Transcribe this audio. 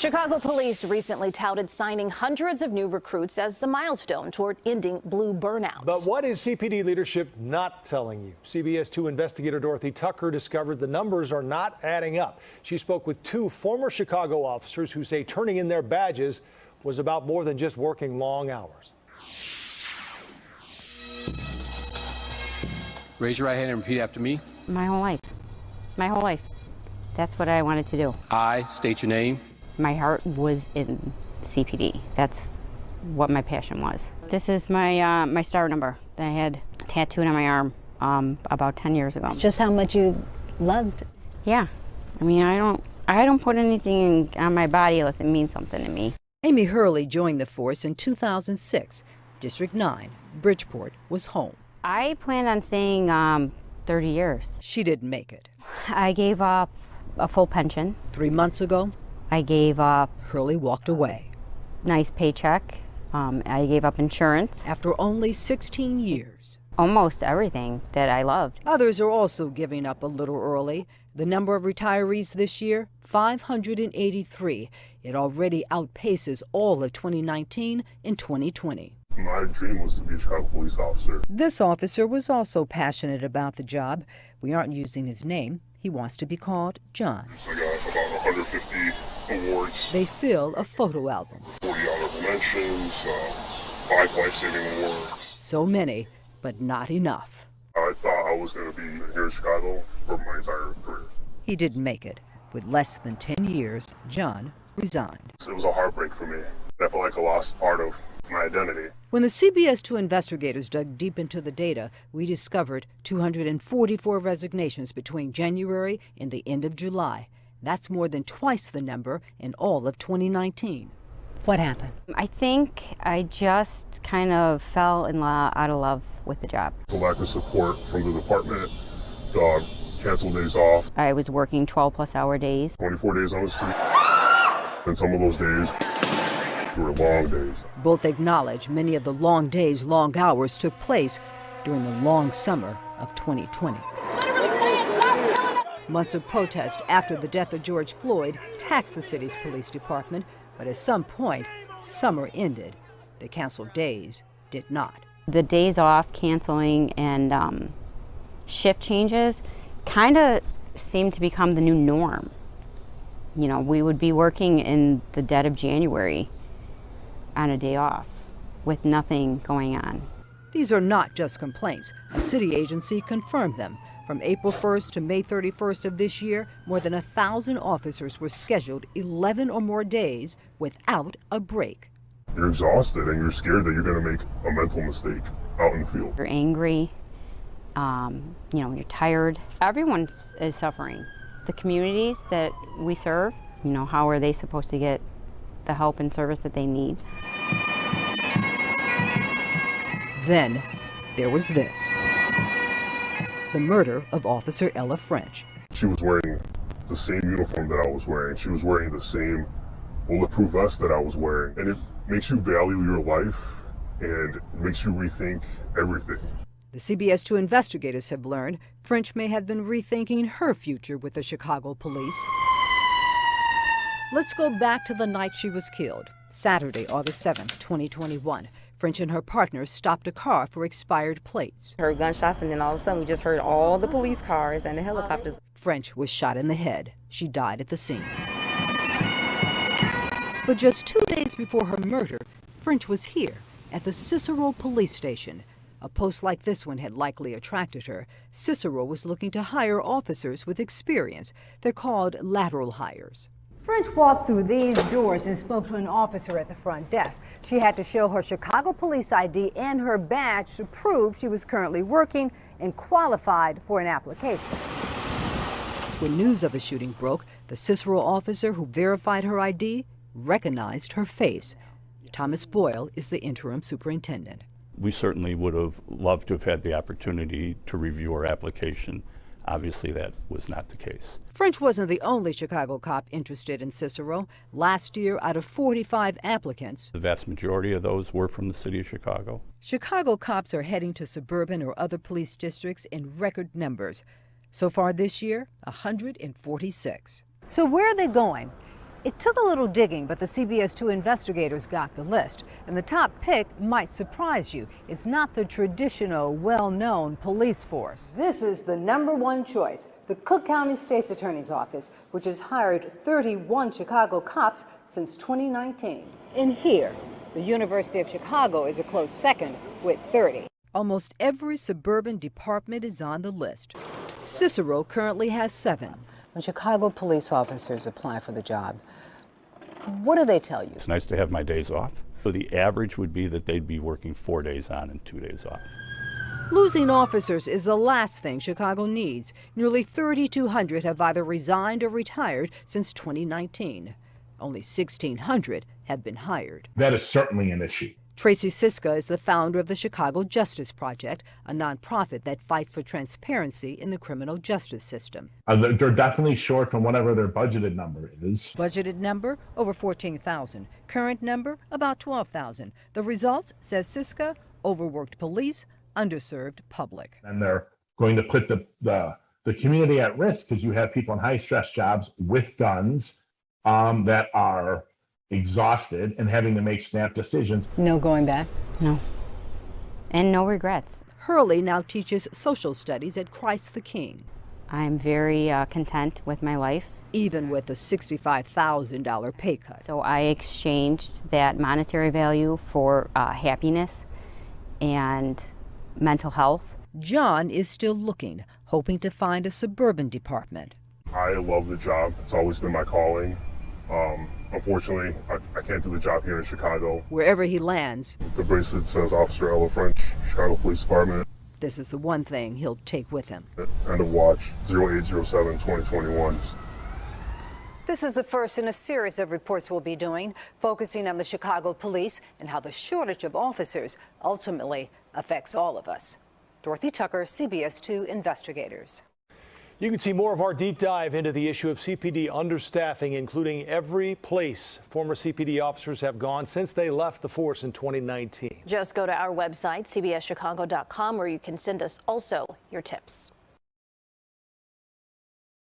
Chicago police recently touted signing hundreds of new recruits as a milestone toward ending Blue Burnout. But what is CPD leadership not telling you? CBS 2 investigator Dorothy Tucker discovered the numbers are not adding up. She spoke with two former Chicago officers who say turning in their badges was about more than just working long hours. Raise your right hand and repeat after me. My whole life. My whole life. That's what I wanted to do. I state your name. My heart was in CPD. That's what my passion was. This is my my star number that I had tattooed on my arm about 10 years ago. It's just how much you loved. Yeah. I mean, I don't put anything on my body unless it means something to me. Amy Hurley joined the force in 2006. District 9, Bridgeport, was home. I planned on staying 30 years. She didn't make it. I gave up a full pension. 3 months ago, I gave up Hurley walked away. Nice paycheck. I gave up insurance. After only 16 years. Almost everything that I loved. Others are also giving up a little early. The number of retirees this year, 583. It already outpaces all of 2019 and 2020. My dream was to be a Chicago police officer. This officer was also passionate about the job. We aren't using his name. He wants to be called John. I got about 150 awards. They fill a photo album. 40 honorable mentions, 5 life-saving awards. So many, but not enough. I thought I was going to be here in Chicago for my entire career. He didn't make it. With less than 10 years, John resigned. It was a heartbreak for me. I felt like I lost part of my identity. When the CBS 2 investigators dug deep into the data, we discovered 244 resignations between January and the end of July. That's more than twice the number in all of 2019. What happened? I think I just kind of fell out of love with the job. The lack of support from the department, the canceled days off. I was working 12-plus hour days. 24 days on the street. And some of those days were long days. Both acknowledge many of the long days, long hours took place during the long summer of 2020. Months of protest after the death of George Floyd taxed the city's police department, but at some point, summer ended. The canceled days did not. The days off, canceling, and shift changes kind of seemed to become the new norm. You know, we would be working in the dead of January on a day off with nothing going on. These are not just complaints. A city agency confirmed them. From April 1st to May 31st of this year, more than 1,000 officers were scheduled 11 or more days without a break. You're exhausted and you're scared that you're going to make a mental mistake out in the field. You're angry, you're tired. Everyone is suffering. The communities that we serve, how are they supposed to get the help and service that they need? Then there was this. The murder of Officer Ella French. She was wearing the same uniform that I was wearing. She was wearing the same bulletproof vest that I was wearing. And it makes you value your life and makes you rethink everything. The CBS 2 investigators have learned French may have been rethinking her future with the Chicago police. Let's go back to the night she was killed. Saturday, August 7th, 2021. French and her partner stopped a car for expired plates. Heard gunshots, and then all of a sudden we just heard all the police cars and the helicopters. French was shot in the head. She died at the scene. But just 2 days before her murder, French was here at the Cicero police station. A post like this one had likely attracted her. Cicero was looking to hire officers with experience. They're called lateral hires. French walked through these doors and spoke to an officer at the front desk. She had to show her Chicago police ID and her badge to prove she was currently working and qualified for an application. When news of the shooting broke, the Cicero officer who verified her ID recognized her face. Thomas Boyle is the interim superintendent. We certainly would have loved to have had the opportunity to review her application. Obviously, that was not the case. French wasn't the only Chicago cop interested in Cicero. Last year, out of 45 applicants, The vast majority of those were from the city of Chicago. Chicago cops are heading to suburban or other police districts in record numbers. So far this year, 146. So where are they going? It took a little digging, but the CBS 2 investigators got the list. And the top pick might surprise you. It's not the traditional, well-known police force. This is the #1 choice, the Cook County State's Attorney's Office, which has hired 31 Chicago cops since 2019. And here, the University of Chicago is a close second with 30. Almost every suburban department is on the list. Cicero currently has 7. When Chicago police officers apply for the job, what do they tell you? It's nice to have my days off. So the average would be that they'd be working 4 days on and 2 days off. Losing officers is the last thing Chicago needs. Nearly 3,200 have either resigned or retired since 2019. Only 1,600 have been hired. That is certainly an issue. Tracy Siska is the founder of the Chicago Justice Project, a nonprofit that fights for transparency in the criminal justice system. They're definitely short from whatever their budgeted number is. Budgeted number, over 14,000. Current number, about 12,000. The results, says Siska, overworked police, underserved public. And they're going to put the community at risk because you have people in high-stress jobs with guns that are exhausted and having to make snap decisions. No going back? No. And no regrets. Hurley now teaches social studies at Christ the King. I'm very content with my life. Even with a $65,000 pay cut. So I exchanged that monetary value for happiness and mental health. John is still looking, hoping to find a suburban department. I love the job. It's always been my calling. Unfortunately, I can't do the job here in Chicago. Wherever he lands, The bracelet says Officer Ella French, Chicago Police Department. this is the one thing he'll take with him. End of watch 0807-2021. This is the first in a series of reports we'll be doing, focusing on the Chicago police and how the shortage of officers ultimately affects all of us. Dorothy Tucker, CBS 2 Investigators. You can see more of our deep dive into the issue of CPD understaffing, including every place former CPD officers have gone since they left the force in 2019. Just go to our website, cbschicago.com, where you can send us also your tips.